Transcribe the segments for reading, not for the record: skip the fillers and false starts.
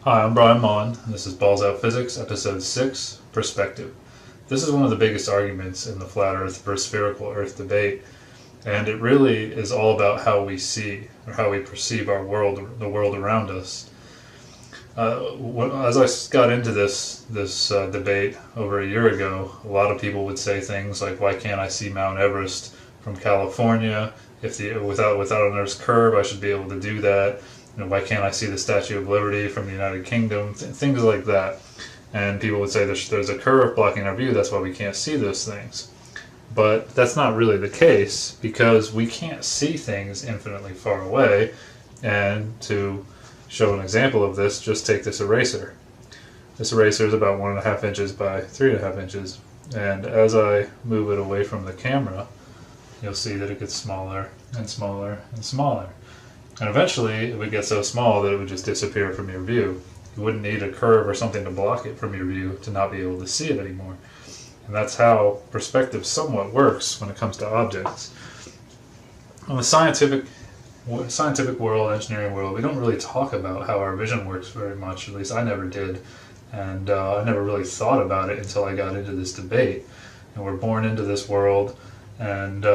Hi, I'm Brian Mullin, and this is Balls Out Physics, Episode 6, Perspective. This is one of the biggest arguments in the flat Earth versus spherical Earth debate, and it really is all about how we see, or how we perceive our world, the world around us. As I got into this debate over a year ago, a lot of people would say things like, "Why can't I see Mount Everest from California? Without an Earth's curve, I should be able to do that. Why can't I see the Statue of Liberty from the United Kingdom?" Things like that. And people would say there's a curve blocking our view, that's why we can't see those things. But that's not really the case, because we can't see things infinitely far away. And to show an example of this, just take this eraser. This eraser is about 1.5 inches by 3.5 inches. And as I move it away from the camera, you'll see that it gets smaller and smaller and smaller. And eventually it would get so small that it would just disappear from your view. You wouldn't need a curve or something to block it from your view to not be able to see it anymore. And that's how perspective somewhat works when it comes to objects. In the scientific world, engineering world, we don't really talk about how our vision works very much. At least I never did. And I never really thought about it until I got into this debate. And we're born into this world, and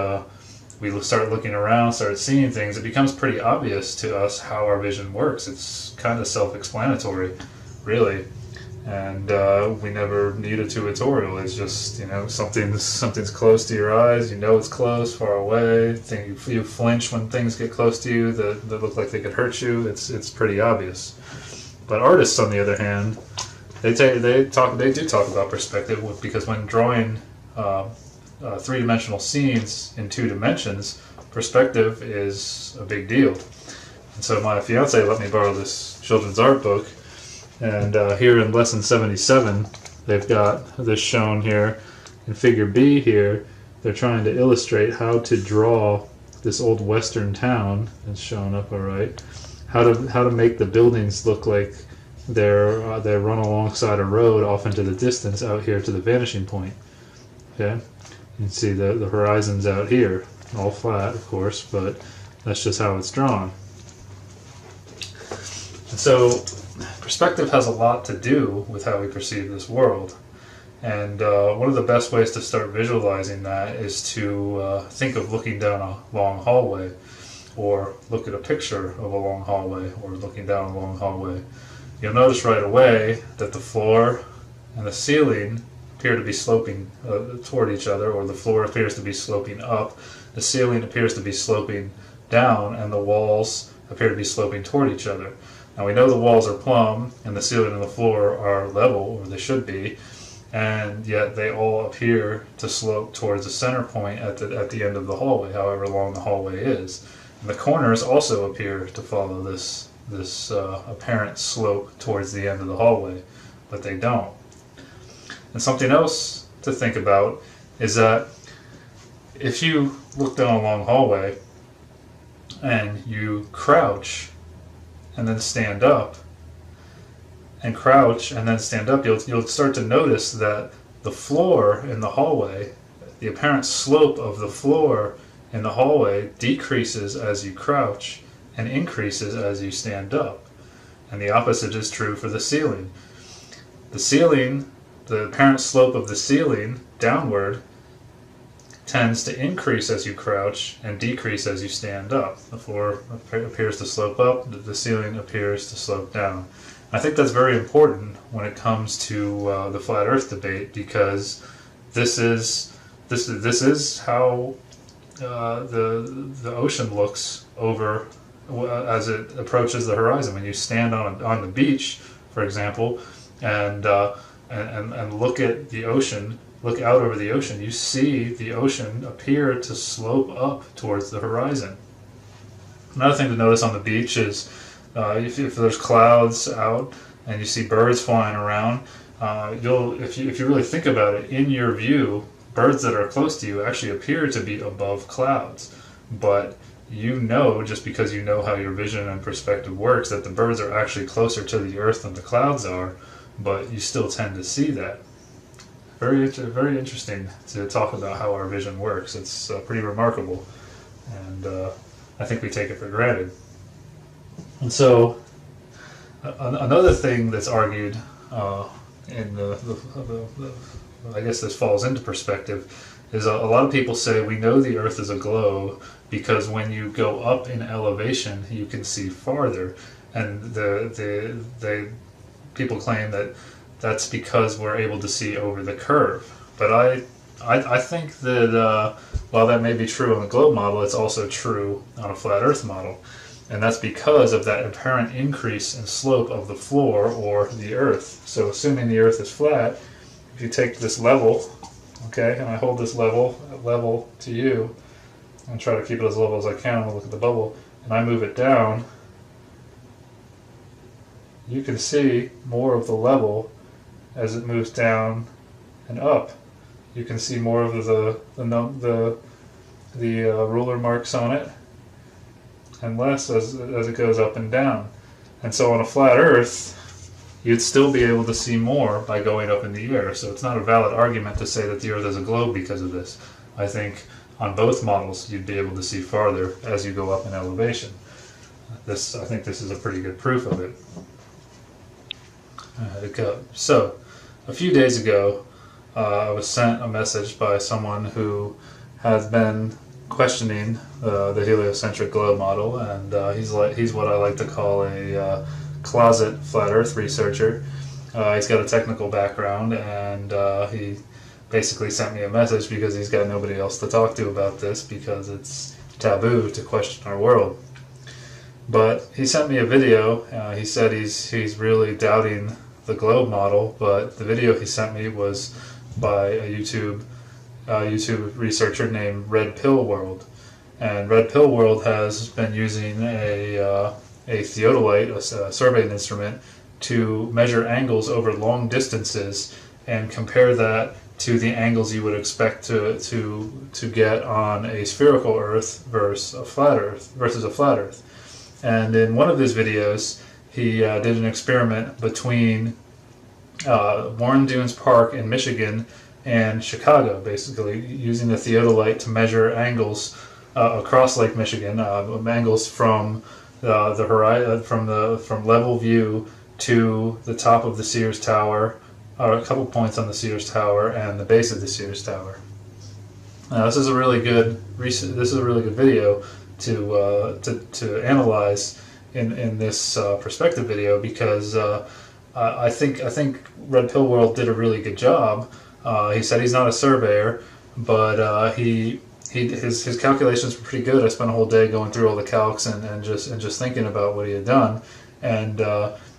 we start looking around, start seeing things. It becomes pretty obvious to us how our vision works. It's kind of self-explanatory, really. And we never need a tutorial. It's just, something's close to your eyes. You know it's close, far away. You flinch when things get close to you that look like they could hurt you. It's pretty obvious. But artists, on the other hand, they do talk about perspective, because when drawing three-dimensional scenes in 2 dimensions, perspective is a big deal. And so my fiance let me borrow this children's art book, and here in lesson 77, they've got this shown here in figure B here. They're trying to illustrate how to draw this old western town. It's shown up all right. How to make the buildings look like they run alongside a road off into the distance out here to the vanishing point. Okay. You can see the horizon's out here, all flat, of course, but that's just how it's drawn. And so perspective has a lot to do with how we perceive this world. And one of the best ways to start visualizing that is to think of looking down a long hallway, or look at a picture of a long hallway, or looking down a long hallway. You'll notice right away that the floor and the ceiling appear to be sloping toward each other, or the floor appears to be sloping up, the ceiling appears to be sloping down, and the walls appear to be sloping toward each other. Now we know the walls are plumb, and the ceiling and the floor are level, or they should be, and yet they all appear to slope towards the center point at the end of the hallway, however long the hallway is. And the corners also appear to follow this apparent slope towards the end of the hallway, but they don't. And something else to think about is that if you look down a long hallway and you crouch and then stand up, and crouch and then stand up, you'll start to notice that the floor in the hallway, the apparent slope of the floor in the hallway, decreases as you crouch and increases as you stand up. And the opposite is true for the ceiling. The apparent slope of the ceiling downward tends to increase as you crouch and decrease as you stand up. The floor appears to slope up, the ceiling appears to slope down. I think that's very important when it comes to the flat Earth debate, because this is how the ocean looks over as it approaches the horizon. When you stand on the beach, for example, and look at the ocean, look out over the ocean, you see the ocean appear to slope up towards the horizon. Another thing to notice on the beach is if there's clouds out and you see birds flying around, if you really think about it, in your view, birds that are close to you actually appear to be above clouds. But just because you know how your vision and perspective works, that the birds are actually closer to the earth than the clouds are, but you still tend to see that. Very interesting to talk about how our vision works. It's pretty remarkable, and I think we take it for granted. And so Another thing that's argued in I guess this falls into perspective, is a lot of people say we know the Earth is a globe because when you go up in elevation, you can see farther, and people claim that that's because we're able to see over the curve. But I think that while that may be true on the globe model, it's also true on a flat Earth model. And that's because of that apparent increase in slope of the floor or the Earth. So assuming the Earth is flat, if you take this level, okay, and I hold this level to you, and try to keep it as level as I can, we'll look at the bubble, and I move it down, you can see more of the level as it moves down and up. You can see more of the ruler marks on it, and less as it goes up and down. And so on a flat Earth, you'd still be able to see more by going up in the air. So it's not a valid argument to say that the Earth is a globe because of this. I think on both models you'd be able to see farther as you go up in elevation. I think this is a pretty good proof of it. So a few days ago, I was sent a message by someone who has been questioning the heliocentric globe model, and he's what I like to call a closet flat Earth researcher. He's got a technical background, and he basically sent me a message because he's got nobody else to talk to about this because it's taboo to question our world. But he sent me a video. He said he's really doubting the globe model, but the video he sent me was by a YouTube researcher named Red Pill World, and Red Pill World has been using a theodolite, a surveying instrument, to measure angles over long distances and compare that to the angles you would expect to get on a spherical Earth versus a flat Earth. And in one of his videos, he did an experiment between Warren Dunes Park in Michigan and Chicago, basically using the theodolite to measure angles across Lake Michigan, angles from the horizon, from level view to the top of the Sears Tower, or a couple points on the Sears Tower, and the base of the Sears Tower. Now, this is a really good video to analyze in this perspective video, because I think Red Pill World did a really good job. He said he's not a surveyor, but his calculations were pretty good. I spent a whole day going through all the calcs and just thinking about what he had done, and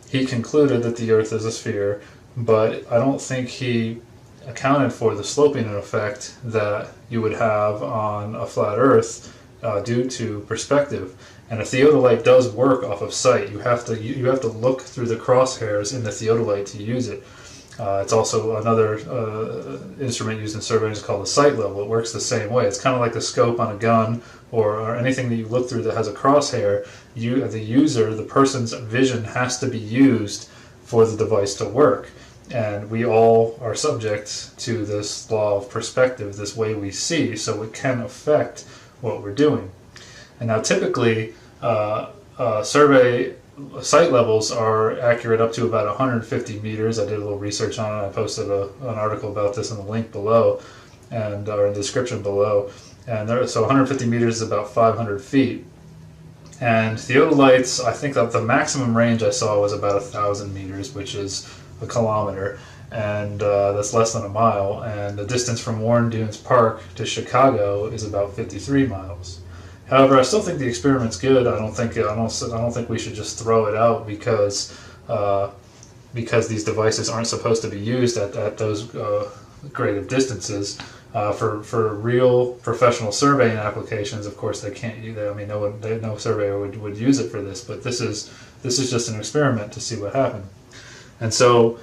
he concluded that the Earth is a sphere, but I don't think he accounted for the sloping effect that you would have on a flat Earth due to perspective. And a theodolite does work off of sight. You have to look through the crosshairs in the theodolite to use it. It's also another instrument used in surveying is called a sight level. It works the same way. It's kind of like the scope on a gun or anything that you look through that has a crosshair. The person's vision has to be used for the device to work. And we all are subject to this law of perspective, this way we see, so it can affect what we're doing. And now typically, survey sight levels are accurate up to about 150 meters. I did a little research on it. I posted an article about this in the link below, or in the description below. And so 150 meters is about 500 feet. And theodolites, I think that the maximum range I saw was about 1,000 meters, which is a kilometer, and that's less than a mile. And the distance from Warren Dunes Park to Chicago is about 53 miles. However, I still think the experiment's good. I don't think we should just throw it out because these devices aren't supposed to be used at those great of distances. For real professional surveying applications, of course, they can't use it. I mean, no surveyor would use it for this. But this is just an experiment to see what happened. And so,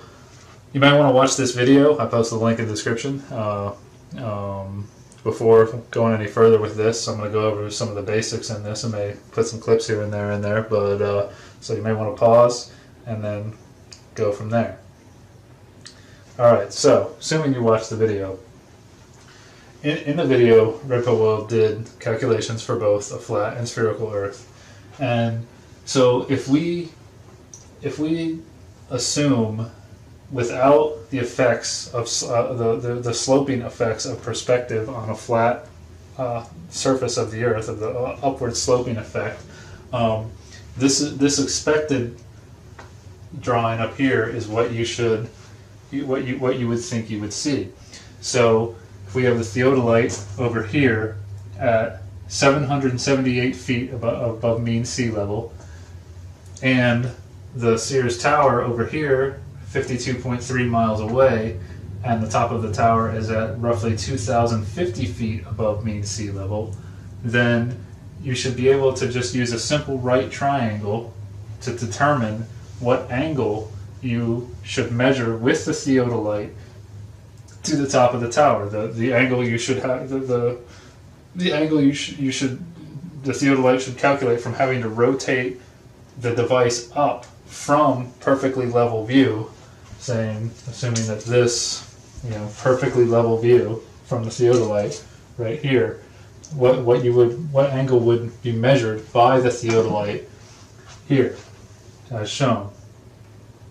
you might want to watch this video. I posted the link in the description. Before going any further with this, I'm going to go over some of the basics in this. I may put some clips here and there, but so you may want to pause and then go from there. Alright, so assuming you watched the video. In the video, Red Pill World did calculations for both a flat and spherical Earth. And so if we if we assume without the effects of the sloping effects of perspective on a flat surface of the Earth, of the upward sloping effect, this expected drawing up here is what you should, what you would think you would see. So if we have the theodolite over here at 778 feet above mean sea level, and the Sears Tower over here 52.3 miles away, and the top of the tower is at roughly 2,050 feet above mean sea level, then you should be able to just use a simple right triangle to determine what angle you should measure with the theodolite to the top of the tower. The angle you should have, the angle you should the theodolite should calculate from having to rotate the device up from perfectly level view, assuming that this, perfectly level view from the theodolite right here, what angle would be measured by the theodolite here, as shown.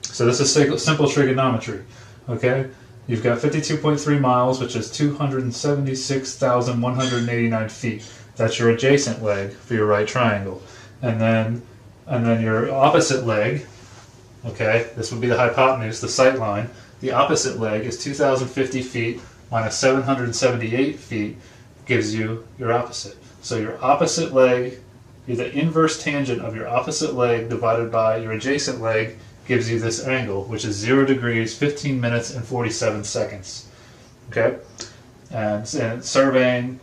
So this is simple trigonometry. Okay, you've got 52.3 miles, which is 276,189 feet. That's your adjacent leg for your right triangle, and then your opposite leg. Okay, this would be the hypotenuse, the sight line. The opposite leg is 2,050 feet minus 778 feet gives you your opposite. So your opposite leg, the inverse tangent of your opposite leg divided by your adjacent leg gives you this angle, which is 0 degrees, 15 minutes, and 47 seconds. Okay? And surveying,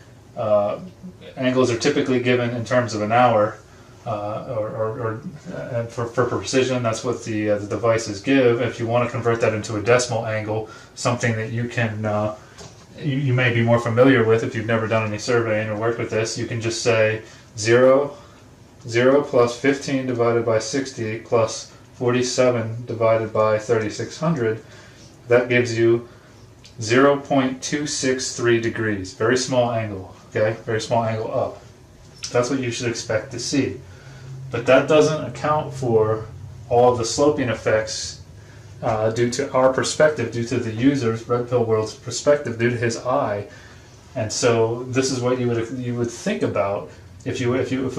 angles are typically given in terms of an hour, and for precision, that's what the devices give. If you want to convert that into a decimal angle, something that you can you may be more familiar with if you've never done any surveying or worked with this, you can just say 0 plus 15 divided by 60 plus 47 divided by 3600. That gives you 0.263 degrees. Very small angle. Okay, very small angle up. That's what you should expect to see. But that doesn't account for all of the sloping effects due to our perspective, due to the user's, Red Pill World's perspective, due to his eye. And so this is what you would think about if we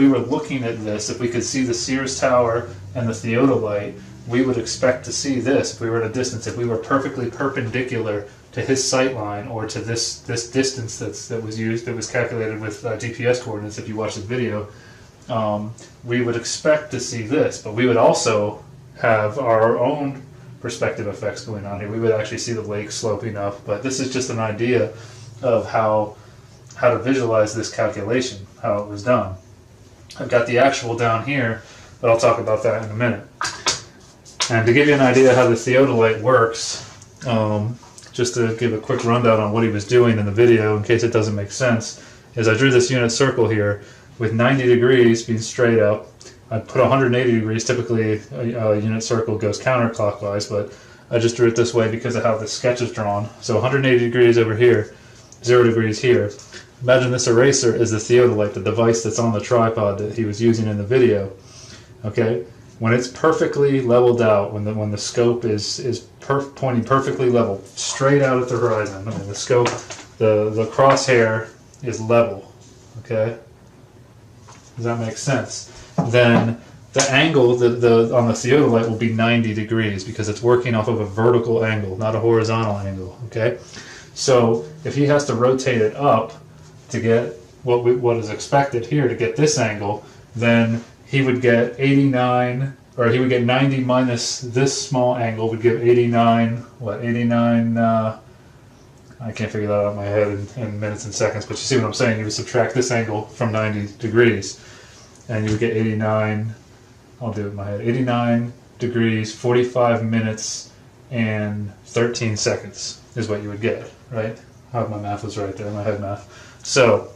were looking at this. If we could see the Sears Tower and the theodolite, we would expect to see this if we were at a distance. If we were perfectly perpendicular to his sight line, or to this distance that was calculated with GPS coordinates. If you watch the video, we would expect to see this, but we would also have our own perspective effects going on here. We would actually see the lake sloping up, but this is just an idea of how to visualize this calculation, how it was done. I've got the actual down here, but I'll talk about that in a minute. And to give you an idea how the theodolite works, just to give a quick rundown on what he was doing in the video in case it doesn't make sense, is I drew this unit circle here with 90 degrees being straight up. I put 180 degrees. Typically a unit circle goes counterclockwise, but I just drew it this way because of how the sketch is drawn. So 180 degrees over here, 0 degrees here. Imagine this eraser is the theodolite, the device that's on the tripod that he was using in the video. Okay, when it's perfectly leveled out, when the scope is pointing perfectly level, straight out at the horizon. I mean, the scope, the crosshair is level. Okay, does that make sense? Then the angle on the theodolite will be 90 degrees because it's working off of a vertical angle, not a horizontal angle. Okay, so if he has to rotate it up to get what is expected here to get this angle, then he would get 89, or he would get 90 minus this small angle would give 89. What, 89? I can't figure that out in my head in minutes and seconds, but you see what I'm saying. You would subtract this angle from 90 degrees, and you would get 89. I'll do it in my head. 89 degrees, 45 minutes, and 13 seconds is what you would get, right? I hope my math was right there, my head math. So,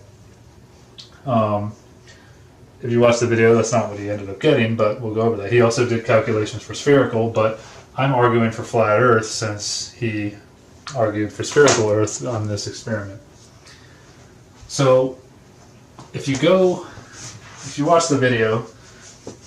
if you watch the video, that's not what he ended up getting, but we'll go over that. He also did calculations for spherical, but I'm arguing for flat Earth since he argued for spherical Earth on this experiment. So, if you watch the video,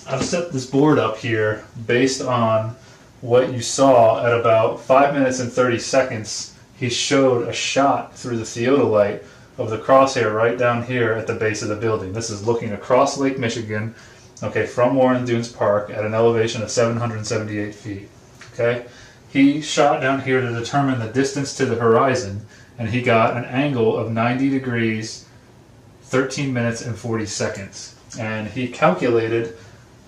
I've set this board up here based on what you saw at about 5 minutes and 30 seconds. He showed a shot through the theodolite of the crosshair right down here at the base of the building. This is looking across Lake Michigan, okay, from Warren Dunes Park at an elevation of 778 feet. Okay, he shot down here to determine the distance to the horizon, and he got an angle of 90 degrees, 13 minutes and 40 seconds. And he calculated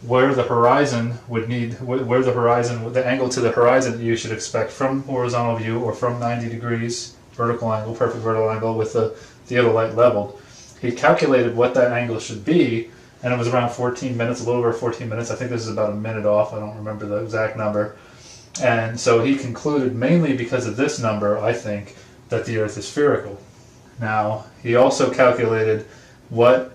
where the horizon would need, where the horizon, the angle to the horizon that you should expect from horizontal view or from 90 degrees vertical angle, perfect vertical angle with the theodolite leveled. He calculated what that angle should be, and it was around 14 minutes, a little over 14 minutes. I think this is about a minute off. I don't remember the exact number. And so he concluded, mainly because of this number, I think, that the Earth is spherical. Now, he also calculated what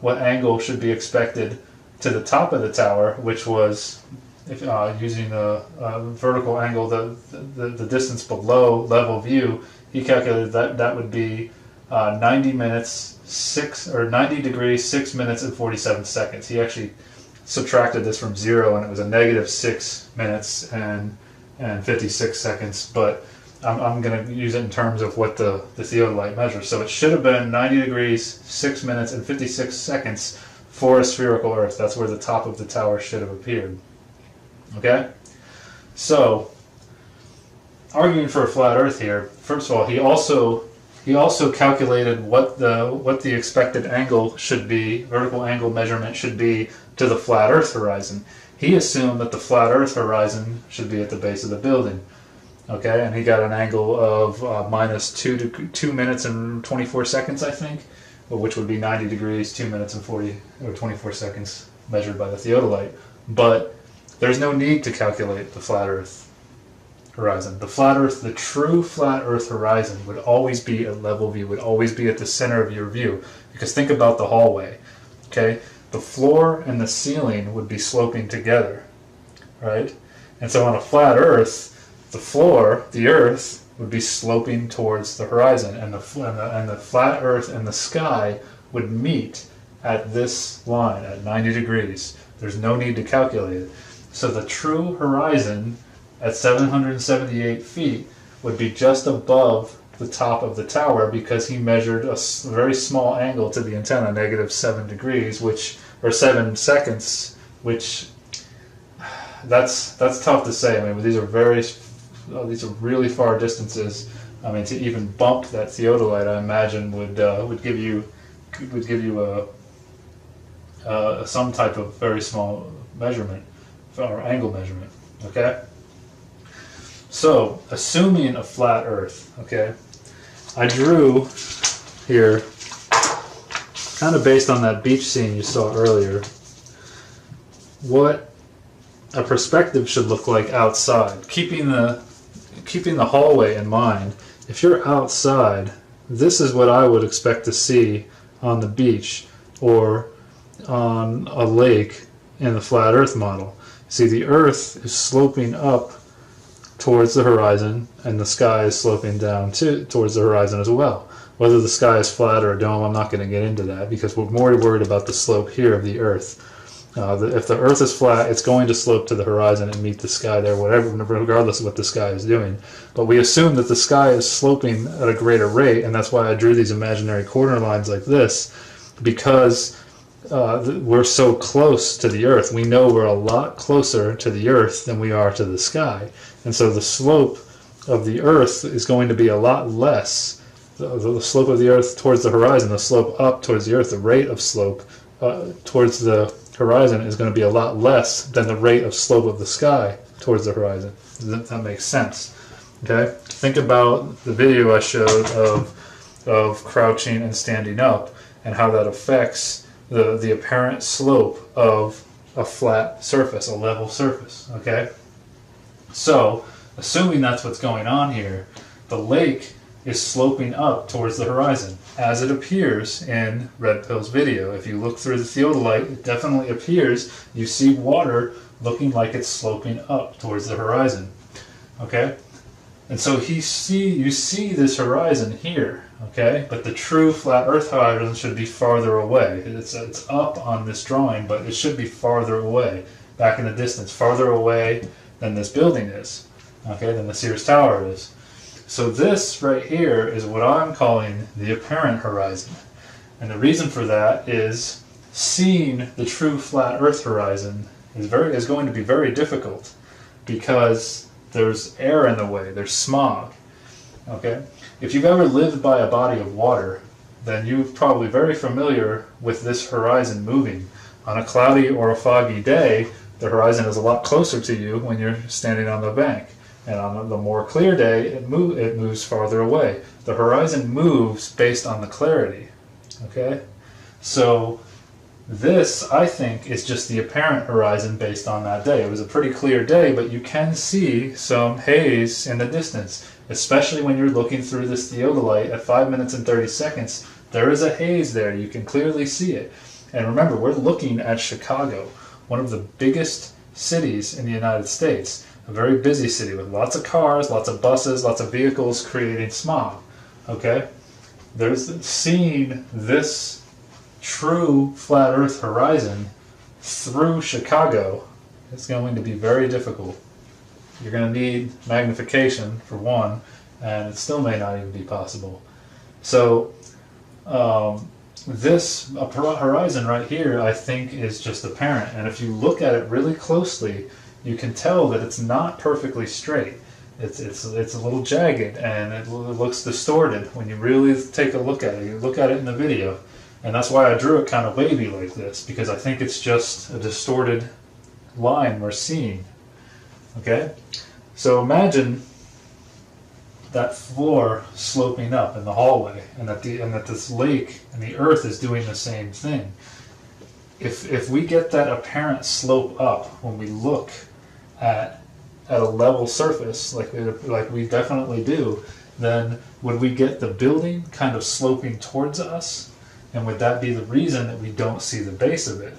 angle should be expected to the top of the tower, which was, if, using the vertical angle, the distance below level view. He calculated that would be 90 degrees, 6 minutes and 47 seconds. He actually subtracted this from 0, and it was a negative 6 minutes and 56 seconds, but I'm going to use it in terms of what the theodolite measures. So it should have been 90 degrees, 6 minutes and 56 seconds for a spherical Earth. That's where the top of the tower should have appeared. Okay? So, arguing for a flat Earth here, first of all, he also calculated what the expected angle should be, vertical angle measurement should be to the flat Earth horizon. He assumed that the flat Earth horizon should be at the base of the building. Okay, and he got an angle of minus 2 minutes and 24 seconds, I think, which would be 90 degrees, 2 minutes and 24 seconds measured by the theodolite. But there's no need to calculate the flat Earth horizon. The flat Earth, the true flat Earth horizon would always be at level view, would always be at the center of your view. Because think about the hallway, okay? The floor and the ceiling would be sloping together, right? And so on a flat Earth, the floor, the Earth, would be sloping towards the horizon, and the flat Earth and the sky would meet at this line, at 90 degrees. There's no need to calculate it. So the true horizon at 778 feet would be just above the top of the tower, because he measured a very small angle to the antenna, negative 7 degrees, or 7 seconds, which that's tough to say. I mean, these are really far distances. I mean, to even bump that theodolite, I imagine would give you some type of very small measurement or angle measurement. Okay. So, assuming a flat Earth, okay, I drew here, kind of based on that beach scene you saw earlier, what a perspective should look like outside, keeping the hallway in mind. If you're outside, this is what I would expect to see on the beach or on a lake in the flat Earth model. See, the Earth is sloping up towards the horizon, and the sky is sloping down towards the horizon as well. Whether the sky is flat or a dome, I'm not going to get into that, because we're more worried about the slope here of the Earth. If the Earth is flat, it's going to slope to the horizon and meet the sky there, regardless of what the sky is doing. But we assume that the sky is sloping at a greater rate, and that's why I drew these imaginary corner lines like this, because we're so close to the Earth. We know we're a lot closer to the Earth than we are to the sky. And so the slope of the Earth is going to be a lot less. The slope of the Earth towards the horizon, the slope up towards the Earth, the rate of slope towards the horizon is going to be a lot less than the rate of slope of the sky towards the horizon. That makes sense. Okay? Think about the video I showed of crouching and standing up, and how that affects the apparent slope of a flat surface, a level surface. Okay? So, assuming that's what's going on here, the lake is sloping up towards the horizon, as it appears in Red Pill's video. If you look through the theodolite, it definitely appears. You see water looking like it's sloping up towards the horizon. Okay? And so you see this horizon here, okay? But the true flat Earth horizon should be farther away. It's up on this drawing, but it should be farther away, back in the distance, farther away than this building is, okay, than the Sears Tower is. So this right here is what I'm calling the apparent horizon. And the reason for that is seeing the true flat Earth horizon is going to be very difficult, because there's air in the way, there's smog. Okay? If you've ever lived by a body of water, then you're probably very familiar with this horizon moving. On a cloudy or a foggy day, the horizon is a lot closer to you when you're standing on the bank. And on the more clear day, it moves farther away. The horizon moves based on the clarity. Okay? So this, I think, is just the apparent horizon based on that day. It was a pretty clear day, but you can see some haze in the distance, especially when you're looking through this theodolite at 5 minutes and 30 seconds. There is a haze there. You can clearly see it. And remember, we're looking at Chicago, one of the biggest cities in the United States, a very busy city with lots of cars, lots of buses, lots of vehicles creating smog. Okay? Seeing this true flat Earth horizon through Chicago is going to be very difficult. You're going to need magnification for one, and it still may not even be possible. So this horizon right here, I think, is just apparent, and if you look at it really closely, you can tell that it's not perfectly straight. It's a little jagged, and it looks distorted when you really take a look at it. You look at it in the video. And that's why I drew it kind of wavy like this, because I think it's just a distorted line we're seeing. Okay? So imagine that floor sloping up in the hallway, and that this lake and the Earth is doing the same thing. If we get that apparent slope up when we look at a level surface, like we definitely do, then would we get the building kind of sloping towards us? And would that be the reason that we don't see the base of it?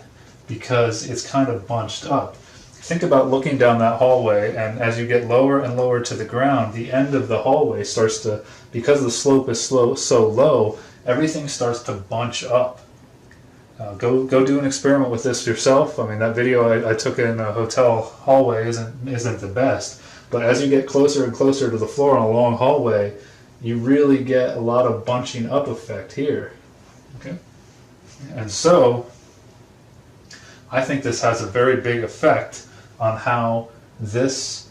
Because it's kind of bunched up. Think about looking down that hallway, and as you get lower and lower to the ground, the end of the hallway starts to, because the slope is so low, everything starts to bunch up. Go do an experiment with this yourself. I mean, that video I took in a hotel hallway isn't the best. But as you get closer and closer to the floor on a long hallway, you really get a lot of bunching up effect here. Okay? And so, I think this has a very big effect on how this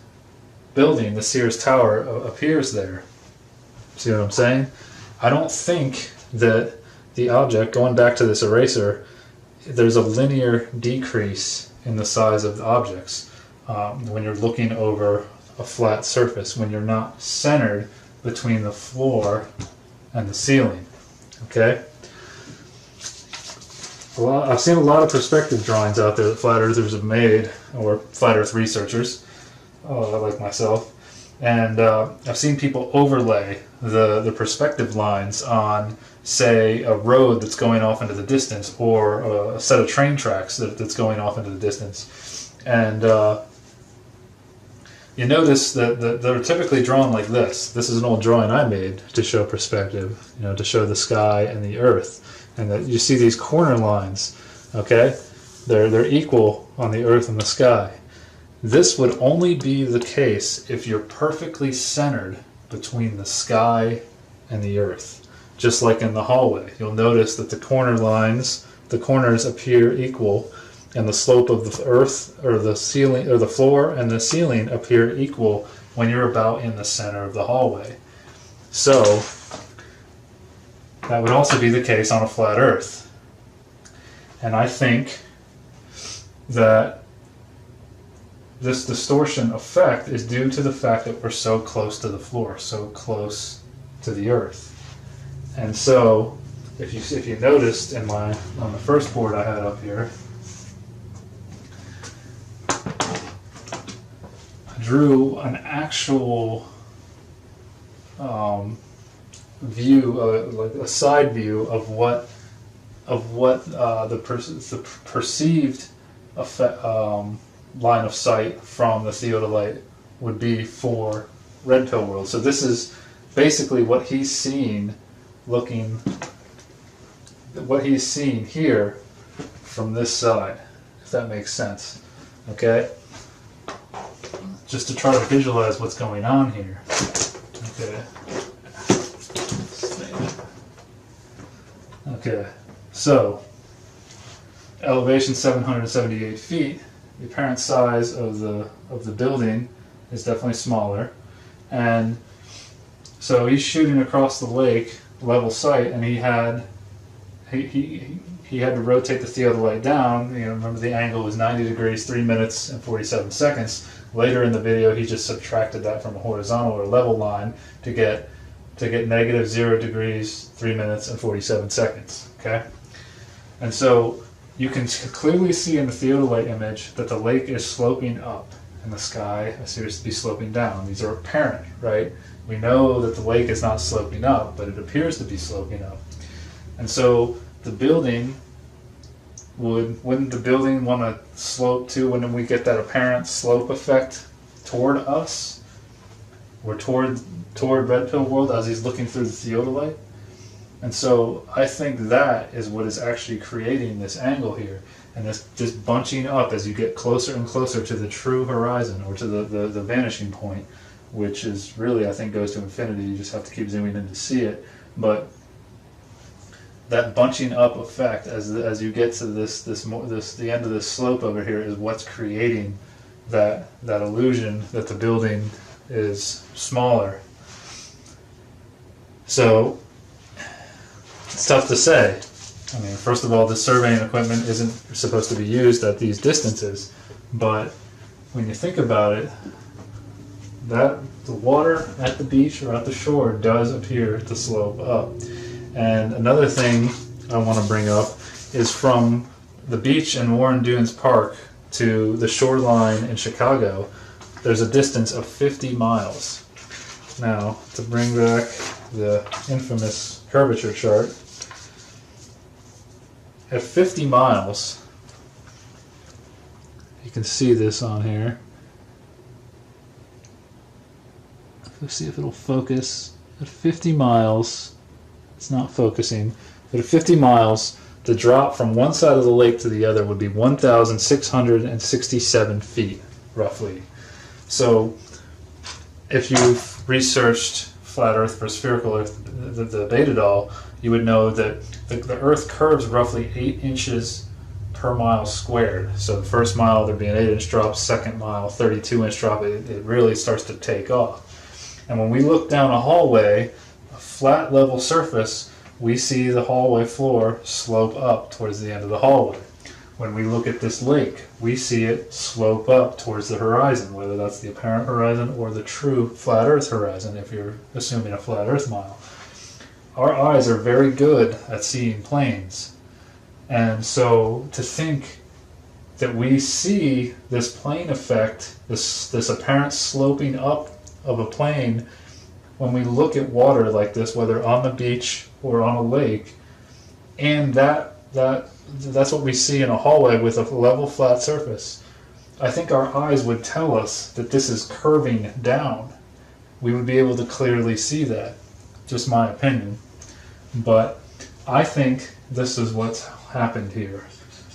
building, the Sears Tower, appears there. See what I'm saying? I don't think that the object, going back to this eraser, there's a linear decrease in the size of the objects when you're looking over a flat surface, when you're not centered between the floor and the ceiling. Okay? I've seen a lot of perspective drawings out there that flat earthers have made, or flat earth researchers, like myself, and I've seen people overlay the perspective lines on, say, a road that's going off into the distance, or a set of train tracks that's going off into the distance, and you notice that they're typically drawn like this. This is an old drawing I made to show perspective, to show the sky and the earth. And that you see these corner lines, okay? They're equal on the earth and the sky. This would only be the case if you're perfectly centered between the sky and the earth. Just like in the hallway. You'll notice that the corners appear equal, and the slope of the earth, or the ceiling, or the floor and the ceiling appear equal when you're about in the center of the hallway. So that would also be the case on a flat earth. And I think that this distortion effect is due to the fact that we're so close to the floor, so close to the earth. And so, if you noticed on the first board I had up here, I drew an actual view, like a side view of what the perceived effect, line of sight from the theodolite would be for red pill world. So this is basically what he's seeing, what he's seeing here from this side, if that makes sense. Okay? Just to try to visualize what's going on here. Okay. Okay. So, elevation 778 feet. The apparent size of the building is definitely smaller, and so he's shooting across the lake, level sight, and he had to rotate the theodolite down. You know, remember the angle was 90 degrees, 3 minutes and 47 seconds. Later in the video, he just subtracted that from a horizontal or level line to get negative 0 degrees, 3 minutes and 47 seconds. Okay, and so you can clearly see in the theodolite image that the lake is sloping up and the sky appears to be sloping down. These are apparent, right? We know that the lake is not sloping up, but it appears to be sloping up. And so the building wouldn't the building want to slope too? Wouldn't we get that apparent slope effect toward us or toward red pill world as he's looking through the theodolite? And so I think that is what is actually creating this angle here, and this bunching up as you get closer and closer to the true horizon, or to the vanishing point, which is really, I think, goes to infinity. You just have to keep zooming in to see it. But that bunching up effect as you get to the end of this slope over here is what's creating that illusion that the building is smaller. So it's tough to say. I mean, first of all, the surveying equipment isn't supposed to be used at these distances, but when you think about it, that the water at the beach or at the shore does appear to slope up. And another thing I want to bring up is from the beach in Warren Dunes Park to the shoreline in Chicago, there's a distance of 50 miles. Now, to bring back the infamous curvature chart, at 50 miles, you can see this on here. Let's see if it'll focus. At 50 miles, it's not focusing, but at 50 miles, the drop from one side of the lake to the other would be 1,667 feet, roughly. So, if you've researched flat Earth versus spherical Earth, the beta doll, you would know that the Earth curves roughly 8 inches per mile squared. So the first mile there'd be an 8-inch drop, second mile 32-inch drop. It really starts to take off. And when we look down a hallway, a flat level surface, we see the hallway floor slope up towards the end of the hallway. When we look at this lake, we see it slope up towards the horizon, whether that's the apparent horizon or the true flat Earth horizon, if you're assuming a flat Earth mile. Our eyes are very good at seeing planes. And so to think that we see this plane effect, this apparent sloping up of a plane, when we look at water like this, whether on the beach or on a lake, and that's what we see in a hallway with a level flat surface, I think our eyes would tell us that this is curving down. We would be able to clearly see that. Just my opinion. But I think this is what's happened here.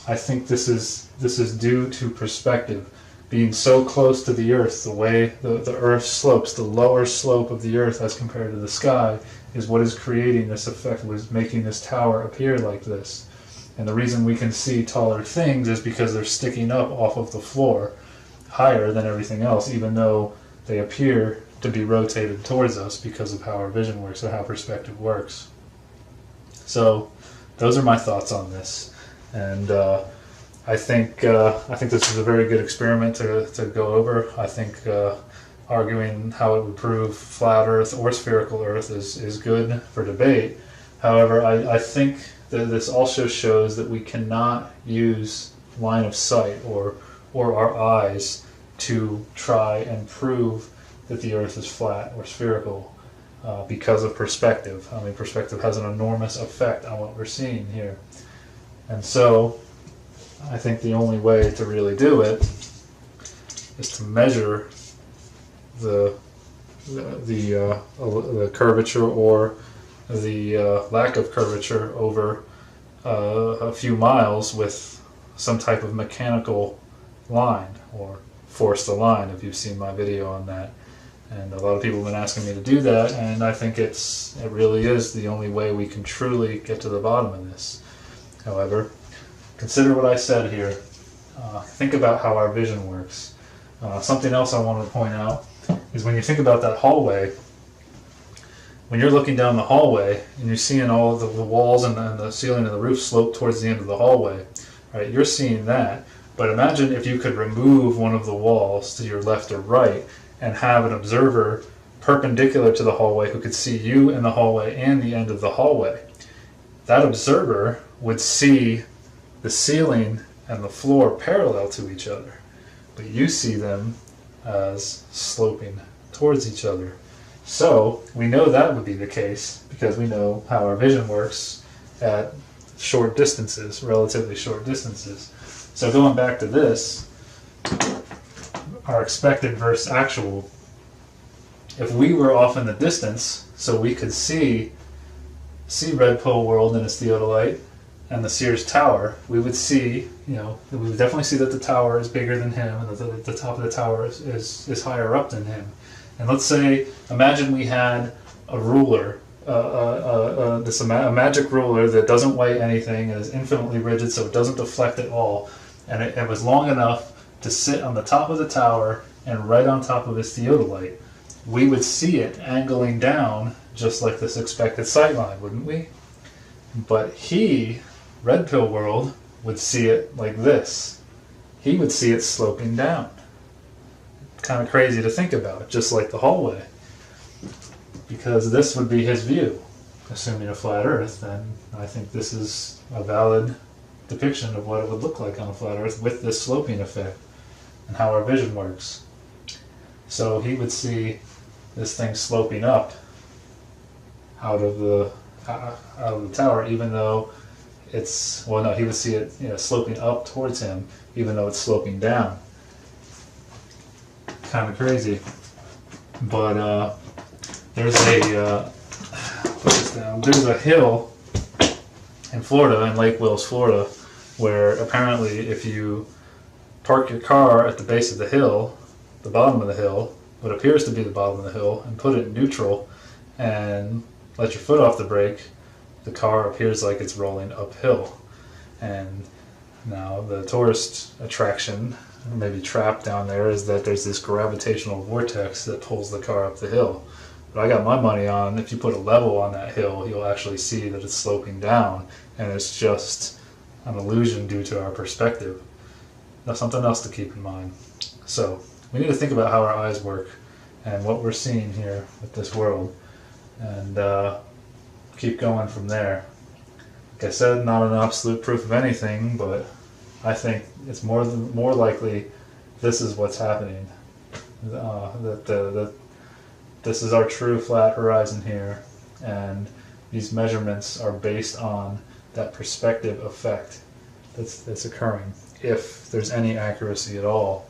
I think this is due to perspective. Being so close to the Earth, the way the Earth slopes, the lower slope of the Earth as compared to the sky, is what is creating this effect, what is making this tower appear like this. And the reason we can see taller things is because they're sticking up off of the floor higher than everything else, even though they appear to be rotated towards us because of how our vision works or how perspective works. So those are my thoughts on this, and I think this is a very good experiment to go over. I think arguing how it would prove flat Earth or spherical Earth is good for debate. However, I think that this also shows that we cannot use line of sight or our eyes to try and prove that the Earth is flat or spherical. Because of perspective. I mean, perspective has an enormous effect on what we're seeing here. And so, I think the only way to really do it is to measure the the curvature or the lack of curvature over a few miles with some type of mechanical line, or forced align, if you've seen my video on that. And a lot of people have been asking me to do that, and I think it really is the only way we can truly get to the bottom of this. However, consider what I said here. Think about how our vision works. Something else I wanted to point out is when you think about that hallway, when you're looking down the hallway and you're seeing all of the walls and the ceiling and the roof slope towards the end of the hallway, right? You're seeing that. But imagine if you could remove one of the walls to your left or right and have an observer perpendicular to the hallway who could see you in the hallway and the end of the hallway. That observer would see the ceiling and the floor parallel to each other, but you see them as sloping towards each other. So we know that would be the case because we know how our vision works at short distances, relatively short distances. So going back to this, our expected versus actual, if we were off in the distance so we could see Red Pill World and its theodolite and the Sears Tower, we would see, we would definitely see that the tower is bigger than him and that the top of the tower is higher up than him. And let's say, imagine we had a ruler, a magic ruler that doesn't weigh anything and is infinitely rigid so it doesn't deflect at all, and it was long enough to sit on the top of the tower and right on top of his theodolite. We would see it angling down just like this expected sight line, wouldn't we? But Red Pill World, would see it like this. He would see it sloping down. Kind of crazy to think about, just like the hallway. Because this would be his view. Assuming a flat Earth, then I think this is a valid depiction of what it would look like on a flat Earth with this sloping effect and how our vision works. So he would see this thing sloping up out of the tower, even though it's, well, no, he would see it sloping up towards him, even though it's sloping down. Kind of crazy. But there's a hill in Florida, in Lake Wills, Florida, where apparently if you park your car at the base of the hill, the bottom of the hill, what appears to be the bottom of the hill, and put it in neutral and let your foot off the brake, the car appears like it's rolling uphill. And now the tourist attraction, maybe trap down there, is that there's this gravitational vortex that pulls the car up the hill. But I got my money on, if you put a level on that hill, you'll actually see that it's sloping down, and it's just an illusion due to our perspective. That's something else to keep in mind. So we need to think about how our eyes work and what we're seeing here with this world, and keep going from there. Like I said, not an absolute proof of anything, but I think it's more likely this is what's happening. That this is our true flat horizon here, and these measurements are based on that perspective effect that's occurring, if there's any accuracy at all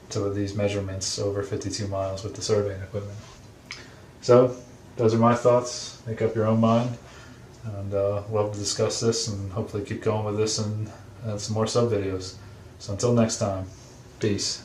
to these measurements over 52 miles with the surveying equipment. So those are my thoughts. Make up your own mind, and love to discuss this and hopefully keep going with this and some more sub videos. So until next time, peace.